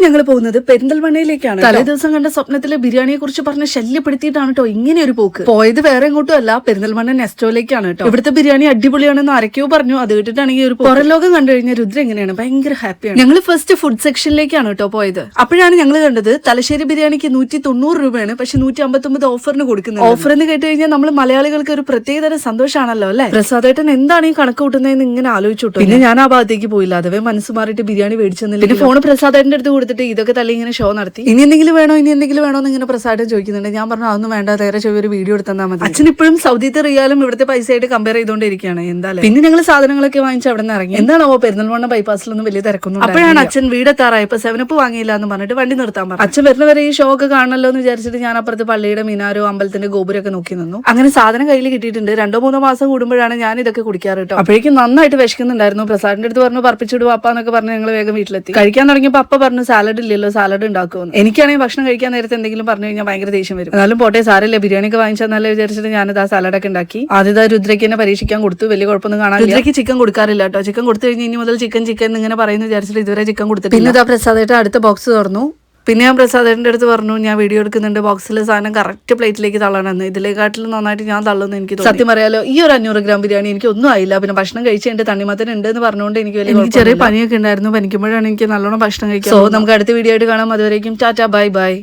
ഞങ്ങൾ പോകുന്നത് പെരിന്തൽമണ്ണയിലേക്കാണ്. തലേ ദിവസം കണ്ട സ്വപ്നത്തിലെ ബിരിയാണിയെ കുറിച്ച് പറഞ്ഞ് ശല്യപ്പെടുത്തിയിട്ടാണ് കേട്ടോ ഇങ്ങനെ ഒരു പോക്ക്. പോയത് വേറെ എങ്ങോട്ടും അല്ല, പെരിന്തൽമണ്ണ നെസ്റ്റോയിലേക്കാണ് കേട്ടോ. ഇവിടുത്തെ ബിരിയാണി അടിപൊളിയാണെന്ന് ആരൊക്കെയോ പറഞ്ഞു. അത് കേട്ടിട്ടാണെങ്കിൽ ഒരു പുറം ലോകം കണ്ടു കഴിഞ്ഞാൽ രുദ്ര എങ്ങനെയാണ് ഭയങ്കര ഹാപ്പിയാണ്. ഞങ്ങൾ ഫസ്റ്റ് ഫുഡ് സെക്ഷനിലേക്കാണ് കേട്ടോ പോയത്. അപ്പോഴാണ് ഞങ്ങൾ കണ്ടത് തലശ്ശേരി ബിരിയാണിക്ക് 190 രൂപയാണ്, പക്ഷെ 159 ഓഫറിന് കൊടുക്കുന്നത്. ഓഫർ എന്ന് കേട്ട് കഴിഞ്ഞാൽ നമ്മൾ മലയാളികൾക്ക് ഒരു പ്രത്യേകതരം സന്തോഷമാണല്ലോ അല്ലെ. പ്രസാദേട്ടൻ എന്താണ് ഈ കണക്ക് കൂട്ടുന്നതെന്ന് ഇങ്ങനെ ആലോചിച്ചു. പിന്നെ ഞാൻ ആ ഭാഗത്തേക്ക് പോയില്ല, അതവേ മനസ്സ് മാറിയിട്ട് ബിരിയാണി മേടിച്ചെന്നില്ല. പിന്നെ ഫോൺ പ്രസാദേട്ടന്റെ അടുത്ത് കൊടുത്തിട്ട് ഇതൊക്കെ തള്ളി ഇങ്ങനെ ഷോ നടത്തി. ഇനി എന്തെങ്കിലും വേണോ എന്ന് ഇങ്ങനെ പ്രസാദൻ ചോദിക്കുന്നുണ്ട്. ഞാൻ പറഞ്ഞു അതൊന്നും വേണ്ട, നേരെ ഒരു വീഡിയോ എടുത്താൽ മതി. അച്ഛൻ ഇപ്പോഴും സൗദിത്തെ റിയാലും ഇവിടുത്തെ പൈസയായിട്ട് കമ്പയർ ചെയ്തുകൊണ്ടിരിക്കുകയാണ്. എന്തായാലും പിന്നെ ഞങ്ങൾ സാധനങ്ങളൊക്കെ വാങ്ങിച്ച് അവിടെ നിന്ന് ഇറങ്ങി. എന്താണോ പെരിന്തൽമണ്ണ ബൈപ്പാസിലൊന്നും വലിയ തിരക്കൊന്നും. അപ്പോഴാണ് അച്ഛൻ വീടെത്താറായപ്പോ 7up വാങ്ങിയില്ല എന്ന് പറഞ്ഞിട്ട് വണ്ടി നിർത്താൻ പറഞ്ഞു. അച്ഛൻ വരുന്നവരെ ഈ ഷോ ഒക്കെ കാണണല്ലോ എന്ന് വിചാരിച്ചിട്ട് ഞാൻ അപ്പുറത്ത് പള്ളിയുടെ മിനാരോ അമ്പലത്തിന്റെ ഗോപുരമൊക്കെ നോക്കി നിന്നു. അങ്ങനെ സാധനം കയ്യിൽ കിട്ടിയിട്ടുണ്ട്. 2-3 മാസം കൂടുമ്പോഴാണ് ഞാൻ ഇതൊക്കെ കുടിക്കാറ് കേട്ടോ. അപ്പോഴേക്കും നന്നായിട്ട് വിശക്കുന്നുണ്ടായിരുന്നു. പ്രസാദിന്റെ അടുത്ത് പറഞ്ഞു പറപ്പിച്ചിടും അപ്പ എന്നൊക്കെ പറഞ്ഞ് ഞങ്ങൾ വേഗം വീട്ടിലെത്തി. കഴിക്കാൻ തുടങ്ങിയപ്പോൾ അപ്പ പറഞ്ഞു സാലഡ് ഇല്ലല്ലോ, സാലഡ് ഉണ്ടാക്കുമെന്ന്. എനിക്കാണെങ്കിൽ ഭക്ഷണം കഴിക്കാൻ നേരത്തെ എന്തെങ്കിലും പറഞ്ഞു കഴിഞ്ഞാൽ ഭയങ്കര ദേഷ്യം വരും. എന്നാലും പോട്ടെ സാരല്ലേ, ബിരിയാണി ഒക്കെ വാങ്ങിച്ചാൽ വിചാരിച്ചിട്ട് ഞാനിത് ആ സാലഡൊക്കെ ഉണ്ടാക്കി. ആദ്യത്തെ രുദ്രയ്ക്ക് തന്നെ പരീക്ഷിക്കാൻ കൊടുത്തു. വലിയ കുഴപ്പമൊന്നും കാണാൻ. രുദ്രയ്ക്ക് ചിക്കൻ കൊടുക്കാറില്ല കേട്ടോ. ചിക്കൻ കൊടുത്തു കഴിഞ്ഞ് ഇനി മുതൽ ചിക്കൻ ഇങ്ങനെ പറയുന്നു വിചാരിച്ചിട്ട് ഇതുവരെ ചിക്കൻ കൊടുത്തിട്ട്. പിന്നെ ഇതാ പ്രസാദായിട്ട് അടുത്ത ബോക്സ് തുറന്നു. പിന്നെ ഞാൻ പ്രസാദേട്ടൻ്റെ അടുത്ത് പറഞ്ഞു ഞാൻ വീഡിയോ എടുക്കുന്നുണ്ട്, ബോക്സിലെ സാധനം കറക്റ്റ് പ്ലേറ്റിലേക്ക് തള്ളണമെന്ന്. ഇതിലേക്കാട്ടിലും നന്നായിട്ട് ഞാൻ തള്ളുന്നു എനിക്ക് തോന്നി. സത്യം പറയാലോ ഈ ഒരു 500 ഗ്രാം ബിരിയാണി എനിക്ക് ഒന്നും ആയില്ല. പിന്നെ ഭക്ഷണം കഴിച്ച് എന്റെ തണ്ണിമത്തൻ ഉണ്ട് എന്ന് പറഞ്ഞുകൊണ്ട് എനിക്ക് ചെറിയ പനിയൊക്കെ ഉണ്ടായിരുന്നു. പനിക്കുമ്പോഴാണ് എനിക്ക് നല്ലോണം ഭക്ഷണം കഴിക്കാം. സോ നമുക്ക് അടുത്ത വീഡിയോ ആയിട്ട് കാണാം. അതുവരേക്കും ടാറ്റാ ബൈ ബൈ.